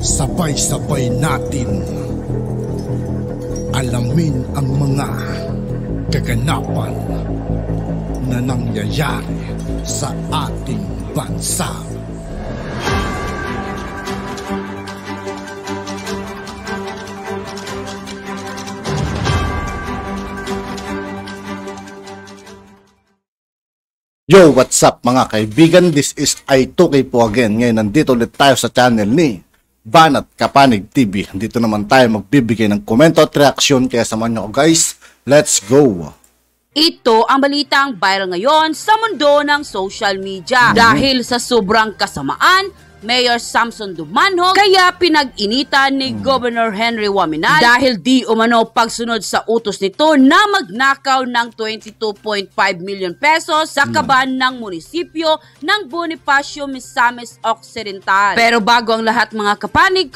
Sabay-sabay natin alamin ang mga kaganapan na nangyayari sa ating bansa. Yo, what's up mga kaibigan? This is I2K po again. Ngayon nandito ulit tayo sa channel ni Banat Kapanig TV. Dito naman tayo magbibigay ng komento at reaksyon. Kaya samahan nyo guys, let's go! Ito ang balitang viral ngayon sa mundo ng social media. Dahil sa sobrang kasamaan, Mayor Samson Dumanhog, kaya pinag-initan ni Governor Henry Waminal dahil di umano pagsunod sa utos nito na magnakaw ng 22.5 million pesos sa kaban ng munisipyo ng Bonifacio, Misamis Occidental. Pero bago ang lahat mga kapanig,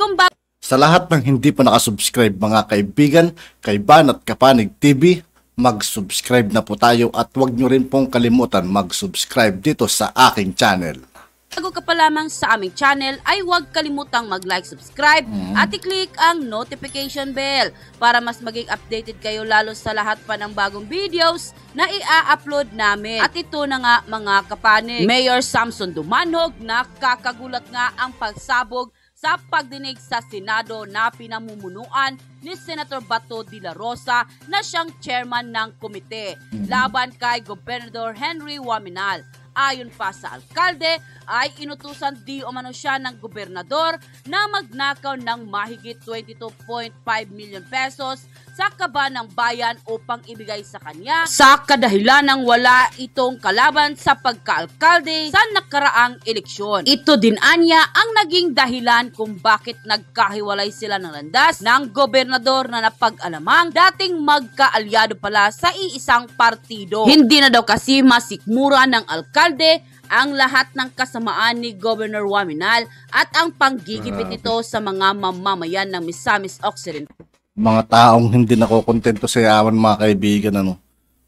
sa lahat ng hindi pa nakasubscribe mga kaibigan kay Banat Kapanig TV, mag-subscribe na po tayo at huwag nyo rin pong kalimutan mag-subscribe dito sa aking channel. Bago ka pa lamang sa aming channel ay huwag kalimutang mag-like, subscribe at i-click ang notification bell para mas maging updated kayo lalo sa lahat pa ng bagong videos na i-upload namin. At ito na nga mga kapanig, Mayor Samson Dumanhog, nakakagulat nga ang pagsabog sa pagdinig sa Senado na pinamumunuan ni Senator Bato de la Rosa na siyang chairman ng komite laban kay Gobernador Henry Waminal. Ayon pa sa alkalde, ay inutusan di umano siya ng gobernador na magnakaw ng mahigit 22.5 million pesos sa kaban ng bayan upang ibigay sa kanya sa kadahilan ng wala itong kalaban sa pagkaalkalde sa nakaraang eleksyon. Ito din anya ang naging dahilan kung bakit nagkahiwalay sila ng landas ng gobernador na napag-alamang dating magkaalyado pala sa iisang partido. Hindi na daw kasi masikmura ng alkalde ang lahat ng kasamaan ni Governor Waminal at ang panggigipit nito sa mga mamamayan ng Misamis Occidental. Mga taong hindi nakokontento sa yaman mga kaibigan,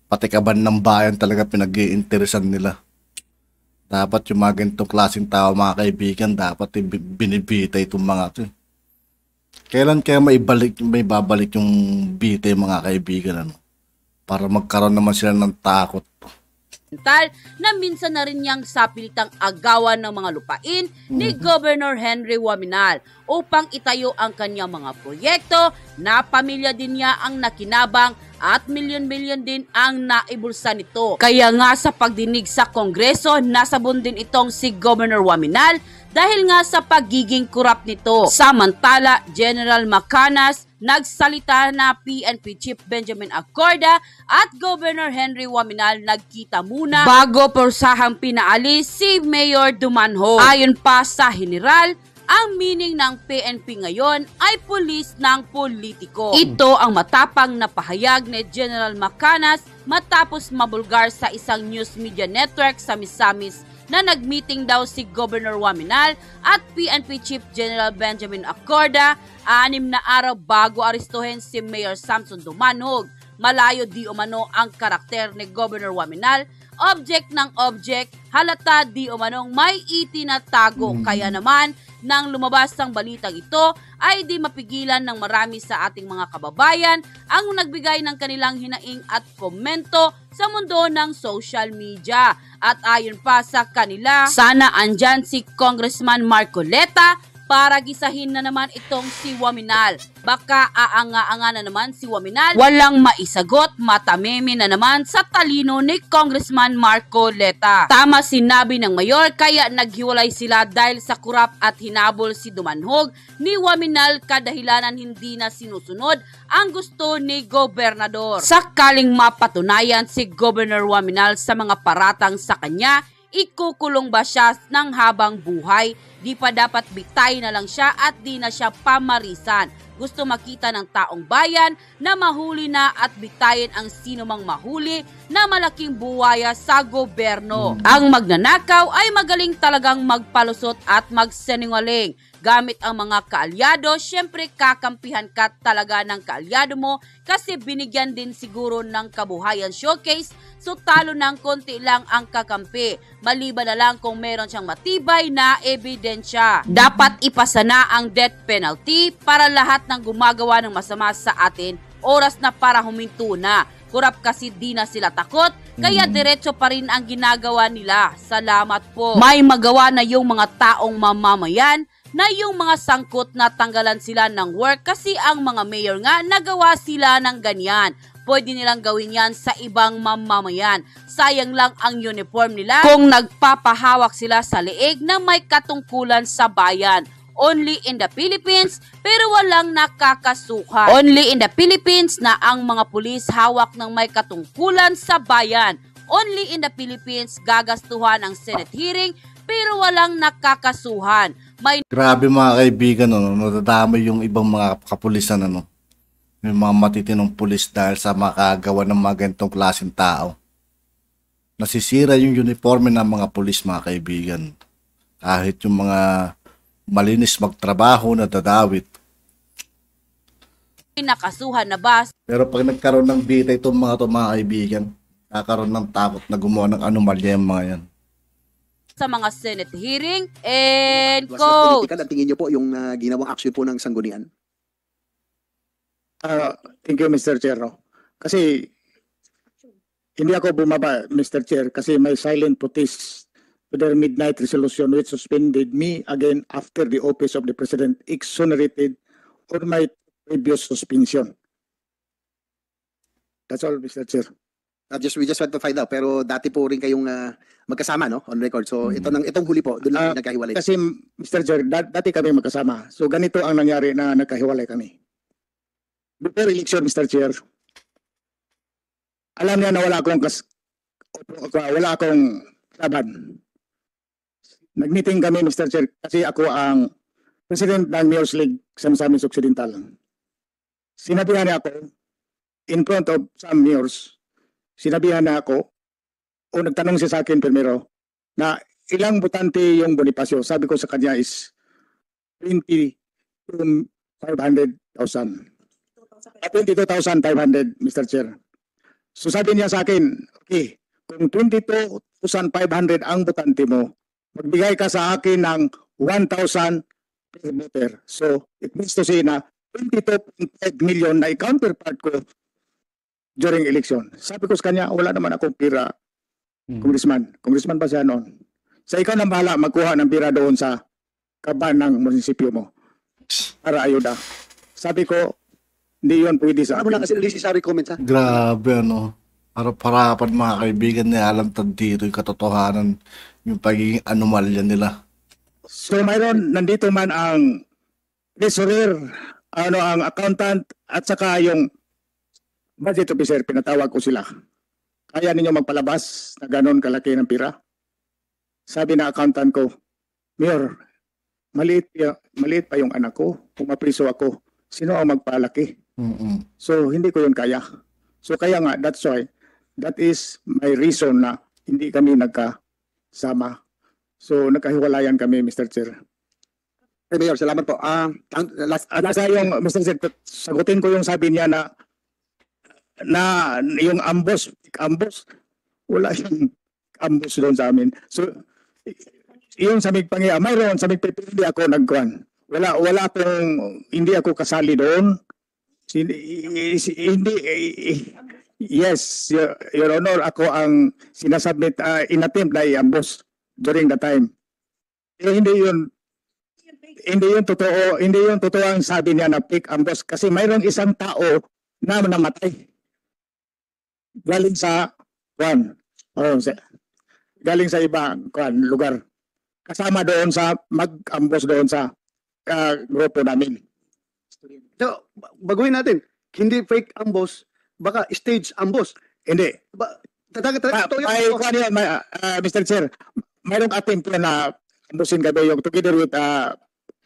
pati kaban ng bayan talaga pinag-iinteresan nila. Dapat yung mga ganitong klaseng tao mga kaibigan, dapat binibita itong mga ito. Kailan kaya may babalik yung bita mga kaibigan, para magkaroon naman sila ng takot. Na minsan na rin niyang sapilitang agawan ng mga lupain ni Governor Henry Waminal upang itayo ang kanyang mga proyekto na pamilya din niya ang nakinabang at milyon-milyon din ang naibulsa nito. Kaya nga sa pagdinig sa Kongreso, nasabon din itong si Governor Waminal dahil nga sa pagiging korap nito. Samantala, General Macanas, nagsalita na PNP Chief Benjamin Acorda at Governor Henry Waminal nagkita muna bago persahang pinaalis si Mayor Dumanhog. Ayon pa sa General, ang meaning ng PNP ngayon ay pulis ng politiko. Ito ang matapang na pahayag ni General Macanas matapos mabulgar sa isang news media network sa Misamis na nagmeeting daw si Governor Waminal at PNP Chief General Benjamin Acorda 6 na araw bago arestuhin si Mayor Samson Dumanhog. Malayo di umano ang karakter ni Governor Waminal, object ng object, halata di umanong may itinatago. Kaya naman, nang lumabas ang balitang ito, ay di mapigilan ng marami sa ating mga kababayan ang nagbigay ng kanilang hinaing at komento sa mundo ng social media. At ayon pa sa kanila, sana andyan si Congressman Marcoleta para gisahin na naman itong si Waminal. Baka aanga-anga na naman si Waminal, walang maisagot, matameme na naman sa talino ni Congressman Marcoleta. Tama sinabi ng mayor, kaya naghiwalay sila dahil sa kurap at hinabol si Dumanhog ni Waminal kadahilanan hindi na sinusunod ang gusto ni gobernador. Sakaling mapatunayan si Governor Waminal sa mga paratang sa kanya, ikukulong ba siya ng habang buhay? Di pa dapat bitay na lang siya at di na siya pamarisan. Gusto makita ng taong bayan na mahuli na at bitayin ang sino mang mahuli na malaking buwaya sa gobyerno. Ang magnanakaw ay magaling talagang magpalusot at magsinungaling. gamit ang mga kaalyado. Syempre kakampihan ka talaga ng kaalyado mo kasi binigyan din siguro ng kabuhayan showcase, so talo ng konti lang ang kakampi. Maliban na lang kung meron siyang matibay na ebidensya. Dapat ipasa na ang death penalty para lahat ng gumagawa ng masama sa atin. Oras na para huminto na. Kurap kasi di na sila takot, kaya diretso pa rin ang ginagawa nila. Salamat po. May magawa na yung mga taong mamamayan na yung mga sangkot na tanggalan sila ng work kasi ang mga mayor nga nagawa sila ng ganyan. Pwede nilang gawin yan sa ibang mamamayan. Sayang lang ang uniform nila kung nagpapahawak sila sa leeg na may katungkulan sa bayan. Only in the Philippines, pero walang nakakasuhan. Only in the Philippines na ang mga pulis hawak ng may katungkulan sa bayan. Only in the Philippines gagastuhan ang Senate hearing, pero walang nakakasuhan. May Grabe mga kaibigan, nadadamay yung ibang mga kapulisan, yung mga matitinong pulis dahil sa makagawa ng mga ganitong klaseng tao. Nasisira yung uniforme ng mga pulis mga kaibigan. Kahit yung mga malinis magtrabaho na dadawit. nakasuhan na ba Pero pag nagkaroon ng bita itong mga kaibigan, kakaroon ng takot na gumawa ng anomalya yung mga yan. sa mga Senate hearing? And Was coach, political at tingin niyo po yung ginawang action po ng sanggunian? Thank you, Mr. Chair. No? Kasi hindi ako bumaba, Mr. Chair, kasi may silent protest to their midnight resolution which suspended me again after the office of the President exonerated on my previous suspension. That's all, Mr. Chair. We just want to find out, pero dati po rin kayong magkasama, no? On record. So itong huli po, doon lang nagkahiwalay. Kasi, Mr. Chair, dati kami magkasama. So ganito ang nangyari na nagkahiwalay kami. Before election, Mr. Chair, alam niya na wala akong laban. Nag-meeting kami, Mr. Chair, kasi ako ang president ng Mayor's League sa Misamis Occidental. Sinabihan niya ako, in front of some mayors, sinabihan na ako, o nagtanong siya sa akin primero, na ilang botante yung Bonifacio. Sabi ko sa kanya is 22,500,000. 22,500, Mr. Chair. So sabi niya sa akin, okay, kung 22,500 ang botante mo, magbigay ka sa akin ng 1,000 per voter. So it means to say na 22.5 million na i-counterpart ko during election. Sabi ko sa kanya, wala naman akong pira, Congressman. Congressman ba siya noon? Sa ikaw na bahala magkuha ng pira doon sa kaban ng munisipyo mo para ayuda. Sabi ko, hindi yun pwede sa Ano na akin. kasi unnecessary comments, ha? Grabe, Harap-harapan mga kaibigan niya, alam dito yung katotohanan, yung pagiging anomalya nila. So mayroon, nandito man ang treasurer, ang accountant, at saka yung budget officer, pinatawag ko sila. Kaya ninyo magpalabas na ganon kalaki ng pira? Sabi na accountant ko, Mayor, maliit pa yung anak ko. Kung mapriso ako, sino ang magpalaki? So hindi ko yun kaya. So kaya nga, that's why, that is my reason na hindi kami nagkasama. So nagkahiwalayan kami, Mr. Chair. Hey, Mayor, salamat po. At nasa yung, Mr. Chair, sagutin ko yung sabi niya na yung ambos, wala yung ambos doon sa amin. So, yung sa Migpangia, mayroon sa Migpangia, hindi ako nagkuhan. Wala akong, hindi ako kasali doon. Hindi, yes, Your Honor, ako ang sinasubmit, inattempt na i-ambos during the time. Pero hindi yun totoo ang sabi niya na fake ambos kasi mayroong isang tao na namatay. Galing sa galing sa ibang lugar. Kasama doon sa mag-ambos doon sa grupo namin. So, baguhin natin. Hindi fake ambush, baka stage ambush. Hindi. Totoo yun. Mr. Chair, mayroong attempt na ambusin kami yung together with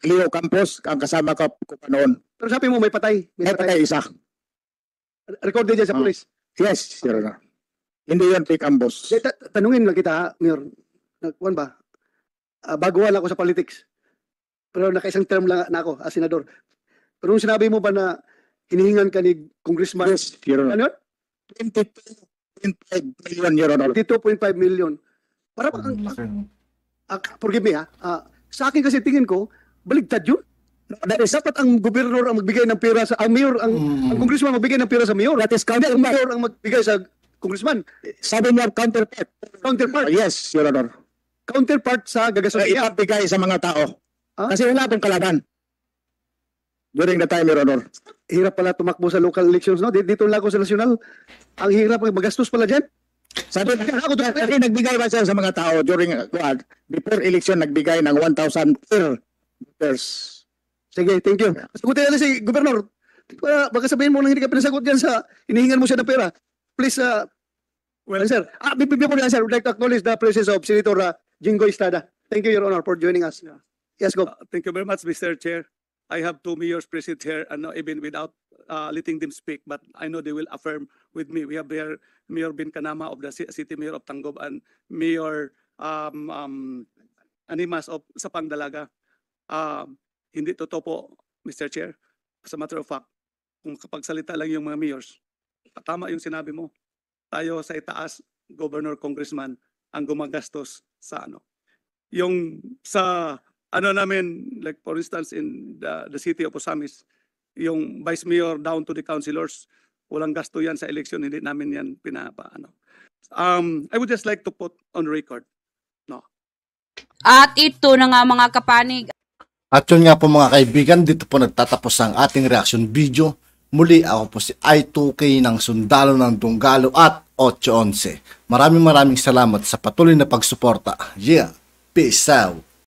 Leo Campos, ang kasama ko pa noon. Pero sabi mo may patay. May patay isa. Recorded dyan sa police. Yes, Your Honor. Hindi yan fake ambush. Tanungin lang kita, Mayor. Kuwan ba? Baguhan ako sa politics. Pero nakaisang term lang na ako as senador. Pero nung sinabi mo ba na hinihingan ka ni Congressman, Yes, Your Honor. ano? 22.5 million, Your Honor. 22.5 million. Para bang, forgive me sa akin kasi tingin ko, baligtad yun. Dapat ang gobernador ang magbigay ng pera sa, ang mayor, ang congressman magbigay ng pera sa mayor. That is counter, ang mayor ang magbigay sa congressman. Sabi niya counterpart. Counterpart. Yes, Your Honor. Counterpart sa gagasolina. Ipapigay sa mga tao. Ah? Kasi wala pong kalaban. During the time, Your Honor. Hirap pala tumakbo sa local elections, no? Dito lang ako sa national. Ang hirap, magastos pala dyan. Sabi nagbigay ba siya sa mga tao during before election, nagbigay ng 1,000 per voters. Sige, thank you. Sagutin natin si Governor. Baka sabihin mo nang hindi ka pinasagot dyan sa hinihingan mo siya ng pera. Please, answer. Bibigyan ko na answer. I would like to acknowledge the presence of Senator Jingo Estrada. Thank you, Your Honor, for joining us. Yes, go. Thank you very much, Mr. Chair. I have two mayors present here, and even without letting them speak, but I know they will affirm with me. We have here Mayor Ben Kanama of the City Mayor of Tanggob and Mayor Animas of Sapang Dalaga. Hindi totoo po, Mr. Chair. As a matter of fact, kung kapagsalita lang yung mga mayors, tama yung sinabi mo. Tayo sa itaas, Governor, Congressman, ang gumagastos sa ano. Yung sa ano namin, like for instance in the city of Osamis, yung vice mayor down to the councilors, walang gasto yan sa election, hindi namin yan pinapaano. I would just like to put on record. No. At ito na nga mga kapanig. At yun nga po mga kaibigan, dito po nagtatapos ang ating reaction video. Muli ako po si I2K ng Sundalo ng Dunggalo at 811. Maraming salamat sa patuloy na pagsuporta. Yeah, peace out.